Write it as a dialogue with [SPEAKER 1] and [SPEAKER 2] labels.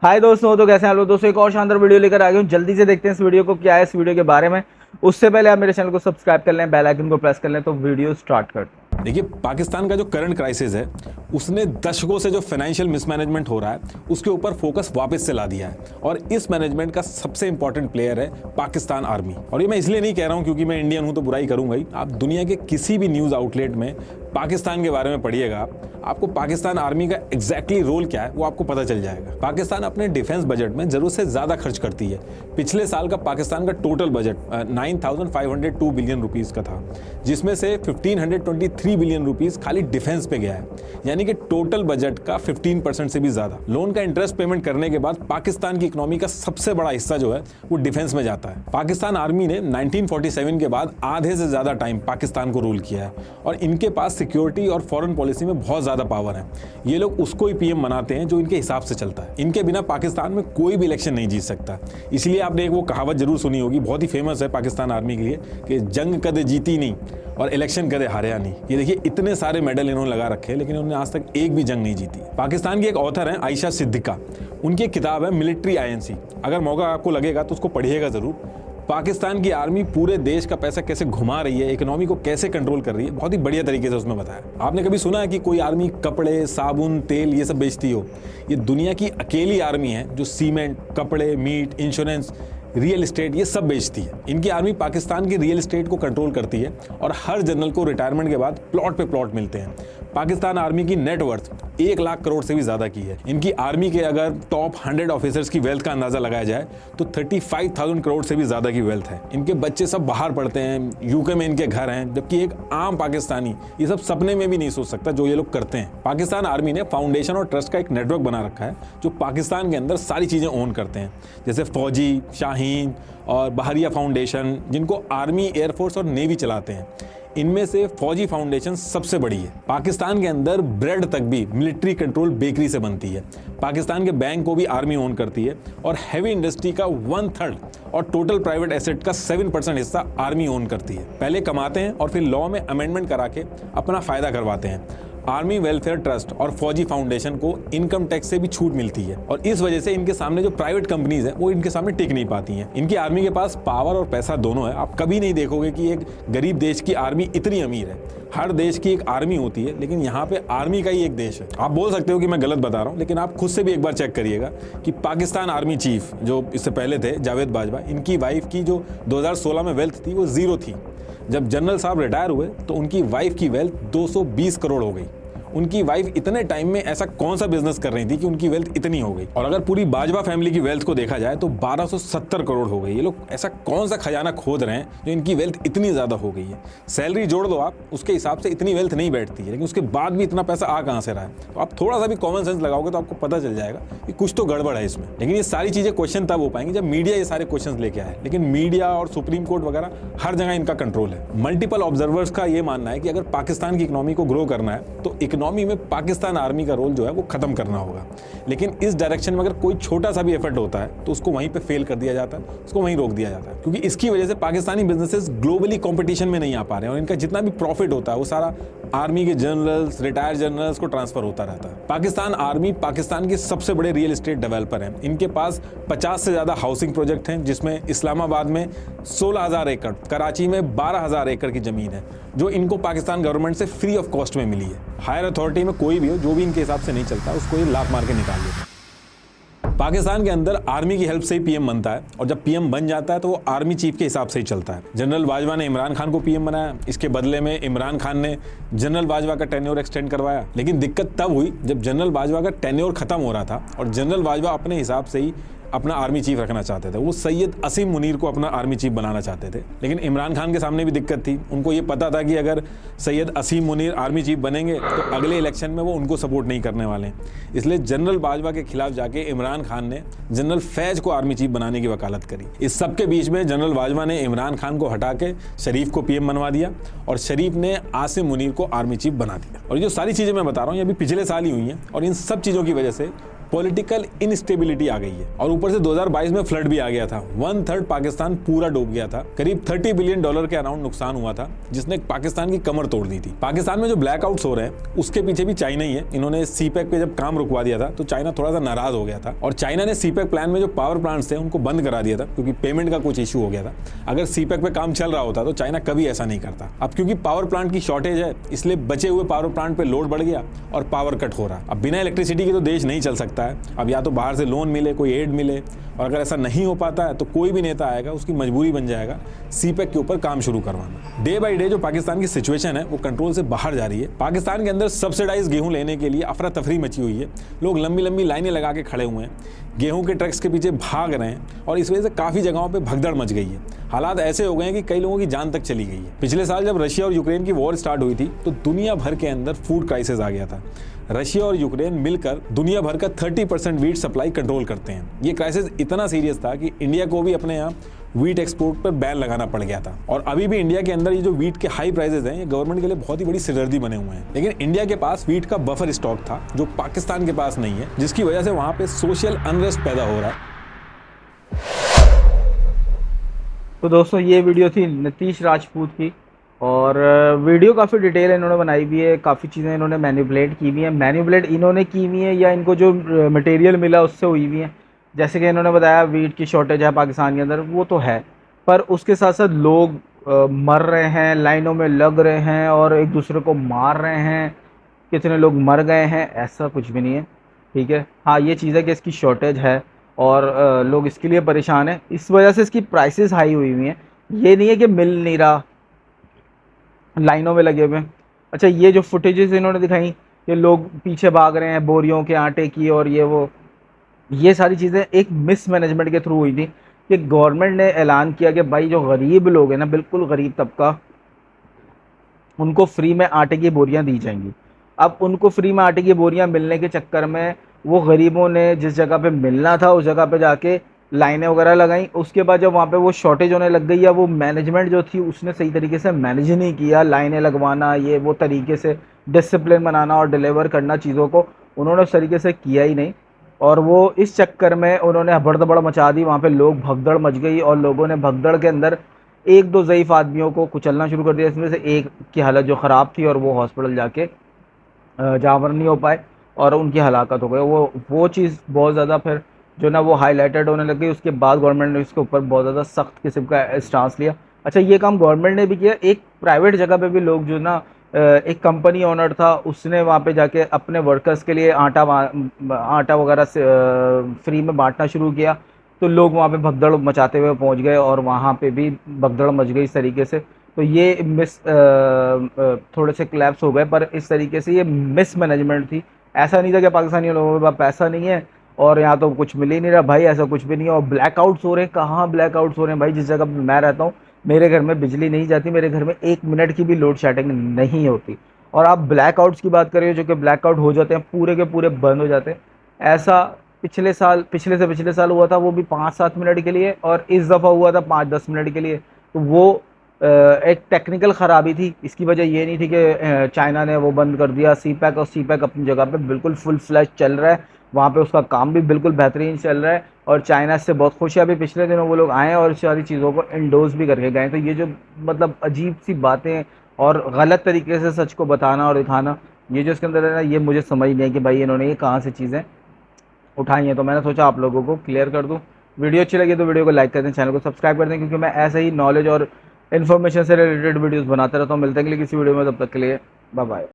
[SPEAKER 1] हाय दोस्तों, तो कैसे हैं आप लोग। दोस्तों एक और शानदार वीडियो लेकर आ गए हूँ। जल्दी से देखते हैं इस वीडियो को, क्या है इस वीडियो के बारे में। उससे पहले आप मेरे चैनल को सब्सक्राइब कर लें, बेल आइकन को प्रेस कर लें, तो वीडियो स्टार्ट करते हैं।
[SPEAKER 2] देखिए, पाकिस्तान का जो करंट क्राइसिस है उसने दशकों से जो फाइनेंशियल मिसमैनेजमेंट हो रहा है उसके ऊपर फोकस वापस से ला दिया है। और इस मैनेजमेंट का सबसे इंपॉर्टेंट प्लेयर है पाकिस्तान आर्मी। और ये मैं इसलिए नहीं कह रहा हूं क्योंकि मैं इंडियन हूं तो बुराई करूंगा ही। आप दुनिया के किसी भी न्यूज़ आउटलेट में पाकिस्तान के बारे में पढ़िएगा, आपको पाकिस्तान आर्मी का एग्जैक्टली रोल क्या है वो आपको पता चल जाएगा। पाकिस्तान अपने डिफेंस बजट में जरूरत से ज्यादा खर्च करती है। पिछले साल का पाकिस्तान का टोटल बजट 9,502 बिलियन रुपीस का था, जिसमें से 1,523 बिलियन रुपीस खाली डिफेंस पे गया है, यानी कि टोटल बजट का 15% से भी ज्यादा। लोन का इंटरेस्ट पेमेंट करने के बाद पाकिस्तान की इकोनॉमी का सबसे बड़ा हिस्सा जो है वो डिफेंस में जाता है। पाकिस्तान आर्मी ने 1947 के बाद आधे से ज्यादा टाइम पाकिस्तान को रूल किया है और इनके पास सिक्योरिटी और फॉरेन पॉलिसी में बहुत ज्यादा पावर है। ये लोग उसको ही पीएम बनाते हैं जो इनके हिसाब से चलता है। इनके बिना पाकिस्तान में कोई भी इलेक्शन नहीं जीत सकता। इसलिए आपने एक वो कहावत जरूर सुनी होगी, बहुत ही फेमस है पाकिस्तान आर्मी के लिए, कि जंग कदे जीती नहीं और इलेक्शन कदे हारा नहीं। ये देखिए, इतने सारे मेडल इन्होंने लगा रखे हैं लेकिन उन्होंने आज तक एक भी जंग नहीं जीती। पाकिस्तान की एक ऑथर है आयशा सिद्दीका, उनकी एक किताब है मिलिट्री आईएनसी। अगर मौका आपको लगेगा तो उसको पढ़िएगा जरूर। पाकिस्तान की आर्मी पूरे देश का पैसा कैसे घुमा रही है, इकोनॉमी को कैसे कंट्रोल कर रही है, बहुत ही बढ़िया तरीके से उसमें बताया। आपने कभी सुना है कि कोई आर्मी कपड़े, साबुन, तेल ये सब बेचती हो? ये दुनिया की अकेली आर्मी है जो सीमेंट, कपड़े, मीट, इंश्योरेंस, रियल एस्टेट ये सब बेचती है। इनकी आर्मी पाकिस्तान की रियल एस्टेट को कंट्रोल करती है और हर जनरल को रिटायरमेंट के बाद प्लॉट पे प्लॉट मिलते हैं। पाकिस्तान आर्मी की नेटवर्थ 1 लाख करोड़ से भी ज्यादा की है। इनकी आर्मी के अगर टॉप 100 ऑफिसर्स की वेल्थ का अंदाजा लगाया जाए तो 35,000 करोड़ से भी ज्यादा की वेल्थ है। इनके बच्चे सब बाहर पढ़ते हैं, यूके में इनके घर हैं, जबकि एक आम पाकिस्तानी ये सब सपने में भी नहीं सोच सकता जो ये लोग करते हैं। पाकिस्तान आर्मी ने फाउंडेशन और ट्रस्ट का एक नेटवर्क बना रखा है जो पाकिस्तान के अंदर सारी चीजें ओन करते हैं, जैसे फौजी, शाहीन और बहरिया फाउंडेशन, जिनको आर्मी, एयरफोर्स और नेवी चलाते हैं। इनमें से फौजी फाउंडेशन सबसे बड़ी है। पाकिस्तान के अंदर ब्रेड तक भी मिलिट्री कंट्रोल बेकरी से बनती है। पाकिस्तान के बैंक को भी आर्मी ओन करती है और हैवी इंडस्ट्री का 1/3 और टोटल प्राइवेट एसेट का 7% हिस्सा आर्मी ओन करती है। पहले कमाते हैं और फिर लॉ में अमेंडमेंट करा के अपना फायदा करवाते हैं। आर्मी वेलफेयर ट्रस्ट और फौजी फाउंडेशन को इनकम टैक्स से भी छूट मिलती है और इस वजह से इनके सामने जो प्राइवेट कंपनीज हैं वो इनके सामने टिक नहीं पाती हैं। इनकी आर्मी के पास पावर और पैसा दोनों है। आप कभी नहीं देखोगे कि एक गरीब देश की आर्मी इतनी अमीर है। हर देश की एक आर्मी होती है, लेकिन यहाँ पे आर्मी का ही एक देश है। आप बोल सकते हो कि मैं गलत बता रहा हूँ, लेकिन आप खुद से भी एक बार चेक करिएगा कि पाकिस्तान आर्मी चीफ जो इससे पहले थे जावेद बाजवा, इनकी वाइफ की जो 2016 में वेल्थ थी वो 0 थी। जब जनरल साहब रिटायर हुए तो उनकी वाइफ की वेल्थ 220 करोड़ हो गई। उनकी वाइफ इतने टाइम में ऐसा कौन सा बिजनेस कर रही थी कि उनकी वेल्थ इतनी हो गई। और अगर पूरी बाजवा फैमिली की वेल्थ को देखा जाए तो 1270 करोड़ हो गई। ये लोग ऐसा कौन सा खजाना खोद रहे हैं जो इनकी वेल्थ इतनी ज्यादा हो गई है। सैलरी जोड़ दो आप, उसके हिसाब से इतनी वेल्थ नहीं बैठती है, लेकिन उसके बाद भी इतना पैसा आ कहां से रहा है। तो आप थोड़ा सा भी कॉमन सेंस लगाओगे तो आपको पता चल जाएगा कि कुछ तो गड़बड़ है इसमें। लेकिन ये सारी चीजें क्वेश्चन तब हो पाएंगी जब मीडिया ये सारे क्वेश्चन लेके आए। लेकिन मीडिया और सुप्रीम कोर्ट वगैरह हर जगह इनका कंट्रोल है। मल्टीपल ऑब्जर्वर्स का ये मानना है कि अगर पाकिस्तान की इकोनॉमी को ग्रो करना है तो इकोनॉमी में पाकिस्तान आर्मी का रोल जो है वो खत्म करना होगा। लेकिन इस डायरेक्शन में अगर कोई छोटा सा भी एफर्ट होता है तो उसको वहीं पे फेल कर दिया जाता है, उसको वहीं रोक दिया जाता है, क्योंकि इसकी वजह से पाकिस्तानी बिजनेसेस ग्लोबली कंपटीशन में नहीं आ पा रहे हैं और इनका जितना भी प्रॉफिट होता है वो सारा आर्मी के जनरल्स, रिटायर्ड जनरल्स को ट्रांसफर होता रहता है। पाकिस्तान आर्मी पाकिस्तान के सबसे बड़े रियल एस्टेट डेवलपर हैं। इनके पास 50 से ज्यादा हाउसिंग प्रोजेक्ट हैं, जिसमें इस्लामाबाद में 16,000 एकड़, कराची में 12,000 एकड़ की जमीन है जो इनको पाकिस्तान गवर्नमेंट से फ्री ऑफ कॉस्ट में मिली है। हायर अथॉरिटी में कोई भी हो जो भी इनके हिसाब से नहीं चलता उसको ये लात मार के निकाल देता है। पाकिस्तान के अंदर आर्मी की हेल्प से ही पीएम बनता है और जब पीएम बन जाता है तो वो आर्मी चीफ के हिसाब से ही चलता है। जनरल बाजवा ने इमरान खान को पीएम बनाया, इसके बदले में इमरान खान ने जनरल बाजवा का टेन्योर एक्सटेंड करवाया। लेकिन दिक्कत तब हुई जब जनरल बाजवा का टेन्योर खत्म हो रहा था और जनरल बाजवा अपने हिसाब से ही अपना आर्मी चीफ रखना चाहते थे। वो सैयद असीम मुनीर को अपना आर्मी चीफ बनाना चाहते थे। लेकिन इमरान खान के सामने भी दिक्कत थी। उनको ये पता था कि अगर सैयद असीम मुनीर आर्मी चीफ बनेंगे तो अगले इलेक्शन में वो उनको सपोर्ट नहीं करने वाले। इसलिए जनरल बाजवा के खिलाफ जाके इमरान खान ने जनरल फैज को आर्मी चीफ बनाने की वकालत करी। इस सब के बीच में जनरल बाजवा ने इमरान खान को हटा के शरीफ को पीएम बनवा दिया और शरीफ ने आसिम मुनीर को आर्मी चीफ बना दिया। और ये जो सारी चीजें मैं बता रहा हूँ ये अभी पिछले साल ही हुई हैं और इन सब चीजों की वजह से पॉलिटिकल इनस्टेबिलिटी आ गई है और ऊपर से 2022 में फ्लड भी आ गया था। 1/3 पाकिस्तान पूरा डूब गया था। करीब $30 बिलियन के अराउंड नुकसान हुआ था, जिसने पाकिस्तान की कमर तोड़ दी थी। पाकिस्तान में जो ब्लैकआउट्स हो रहे हैं उसके पीछे भी चाइना ही है। इन्होंने सीपैक पे जब काम रुकवा दिया था तो चाइना थोड़ा सा नाराज हो गया था और चाइना ने सीपैक प्लान में जो पावर प्लांट्स थे उनको बंद करा दिया था, क्योंकि पेमेंट का कुछ इशू हो गया था। अगर सीपैक पे काम चल रहा होता तो चाइना कभी ऐसा नहीं करता। अब क्योंकि पावर प्लांट की शॉर्टेज है, इसलिए बचे हुए पावर प्लांट पे लोड बढ़ गया और पावर कट हो रहा। अब बिना इलेक्ट्रिसिटी के तो देश नहीं चल सकता है। अब या तो बाहर से लोन मिले, कोई एड मिले, और अगर ऐसा नहीं हो पाता है तो कोई भी नेता आएगा, उसकी मजबूरी बन जाएगा सीपैक के ऊपर काम शुरू करवाना। डे बाय डे जो पाकिस्तान की सिचुएशन है वो कंट्रोल से बाहर जा रही है। पाकिस्तान के अंदर सब्सिडाइज गेहूं लेने के लिए अफरा तफरी मची हुई है। लोग लंबी लंबी लाइनें लगा के खड़े हुए हैं, गेहूं के ट्रक्स के पीछे भाग रहे हैं और इस वजह से काफ़ी जगहों पे भगदड़ मच गई है। हालात ऐसे हो गए हैं कि कई लोगों की जान तक चली गई है। पिछले साल जब रशिया और यूक्रेन की वॉर स्टार्ट हुई थी तो दुनिया भर के अंदर फूड क्राइसिस आ गया था। रशिया और यूक्रेन मिलकर दुनिया भर का 30% वीट सप्लाई कंट्रोल करते हैं। ये क्राइसिस इतना सीरियस था कि इंडिया को भी अपने यहाँ वीट एक्सपोर्ट पर बैन लगाना पड़ गया था। और अभी भी इंडिया के अंदर ये जो वीट के हाई प्राइसेस हैं, ये गवर्नमेंट के लिए बहुत ही बड़ी सिरदर्दी बने हुए हैं। लेकिन इंडिया के पास वीट का बफर स्टॉक था जो पाकिस्तान के पास नहीं है, जिसकी वजह से वहाँ पे सोशल अनरेस्ट पैदा हो रहा है।
[SPEAKER 1] तो दोस्तों ये वीडियो थी नीतीश राजपूत की और वीडियो काफ़ी डिटेल इन्होंने बनाई हुई है। काफ़ी चीज़ें इन्होंने मैनिपुलेट की हुई हैं। मैनिपुलेट इन्होंने की हुई है या इनको जो मटेरियल मिला उससे हुई हुई हैं। जैसे कि इन्होंने बताया वीट की शॉर्टेज है पाकिस्तान के अंदर, वो तो है, पर उसके साथ साथ लोग मर रहे हैं, लाइनों में लग रहे हैं और एक दूसरे को मार रहे हैं। कितने लोग मर गए हैं, ऐसा कुछ भी नहीं है। ठीक है, हाँ ये चीज़ है कि इसकी शॉर्टेज है और लोग इसके लिए परेशान हैं। इस वजह से इसकी प्राइसेस हाई हुई हुई हैं। ये नहीं है कि मिल नहीं रहा, लाइनों में लगे हुए हैं। अच्छा, ये जो फुटेजेस इन्होंने दिखाई, ये लोग पीछे भाग रहे हैं बोरियों के आटे की और ये सारी चीज़ें एक मिस मैनेजमेंट के थ्रू हुई थी कि गवर्नमेंट ने ऐलान किया कि भाई जो गरीब लोग हैं ना, बिल्कुल गरीब तबका, उनको फ्री में आटे की बोरियां दी जाएंगी। अब उनको फ्री में आटे की बोरियां मिलने के चक्कर में वो गरीबों ने जिस जगह पे मिलना था उस जगह पे जाके लाइनें वगैरह लगाई। उसके बाद जब वहाँ पे वो शॉर्टेज होने लग गई या वो मैनेजमेंट जो थी उसने सही तरीके से मैनेज नहीं किया, लाइनें लगवाना, ये वो तरीके से डिसिप्लिन बनाना और डिलीवर करना चीज़ों को उन्होंने उस तरीके से किया ही नहीं। और वो इस चक्कर में उन्होंने हबड़ मचा दी। वहाँ पे लोग भगदड़ मच गई और लोगों ने भगदड़ के अंदर एक दो ज़ईफ़ आदमियों को कुचलना शुरू कर दिया। इसमें से एक की हालत जो ख़राब थी और वो हॉस्पिटल जाके जावर नहीं हो पाए और उनकी हलाकत हो गई। वो चीज़ बहुत ज़्यादा फिर जो ना वो हाईलाइटेड होने लग गई। उसके बाद गवर्नमेंट ने इसके ऊपर बहुत ज़्यादा सख्त किस्म का स्टांस लिया। अच्छा, ये काम गवर्नमेंट ने भी किया। एक प्राइवेट जगह पे भी लोग जो ना एक कंपनी ओनर था, उसने वहाँ पे जाके अपने वर्कर्स के लिए आटा वगैरह से फ्री में बांटना शुरू किया। तो लोग वहाँ पे भगदड़ मचाते हुए पहुँच गए और वहाँ पे भी भगदड़ मच गई इस तरीके से। तो ये थोड़े से क्लैप्स हो गए, पर इस तरीके से ये मिस मैनेजमेंट थी। ऐसा नहीं था कि पाकिस्तानी लोगों के पास पैसा नहीं है और यहाँ तो कुछ मिल ही नहीं रहा, भाई ऐसा कुछ भी नहीं है। और ब्लैकआउट्स हो रहे हैं, कहाँ ब्लैकआउट्स हो रहे हैं भाई? जिस जगह मैं रहता हूँ मेरे घर में बिजली नहीं जाती, मेरे घर में 1 मिनट की भी लोड शेडिंग नहीं होती। और आप ब्लैकआउट्स की बात कर रहे हो, जो कि ब्लैकआउट हो जाते हैं, पूरे के पूरे बंद हो जाते हैं। ऐसा पिछले से पिछले साल हुआ था, वो भी 5-7 मिनट के लिए, और इस दफ़ा हुआ था 5-10 मिनट के लिए। तो वो एक टेक्निकल ख़राबी थी। इसकी वजह ये नहीं थी कि चाइना ने वो बंद कर दिया सीपैक, और सीपैक अपनी जगह पे बिल्कुल फुल फ्लैश चल रहा है। वहाँ पे उसका काम भी बिल्कुल बेहतरीन चल रहा है और चाइना से बहुत खुश है। अभी पिछले दिनों वो लोग आए और सारी चीज़ों को इंडोर्स भी करके गए। तो ये जो मतलब अजीब सी बातें और गलत तरीके से सच को बताना और दिखाना, ये जो इसके अंदर है ना, ये मुझे समझ नहीं है कि भाई इन्होंने ये कहाँ से चीज़ें उठाई हैं। तो मैंने सोचा आप लोगों को क्लियर कर दूँ। वीडियो अच्छी लगी तो वीडियो को लाइक कर दें, चैनल को सब्सक्राइब कर दें, क्योंकि मैं ऐसे ही नॉलेज और इन्फॉर्मेशन से रिलेटेड वीडियोस बनाते रहता हूँ। मिलते हैं अगली किसी वीडियो में, तब तक के लिए बाय बाय।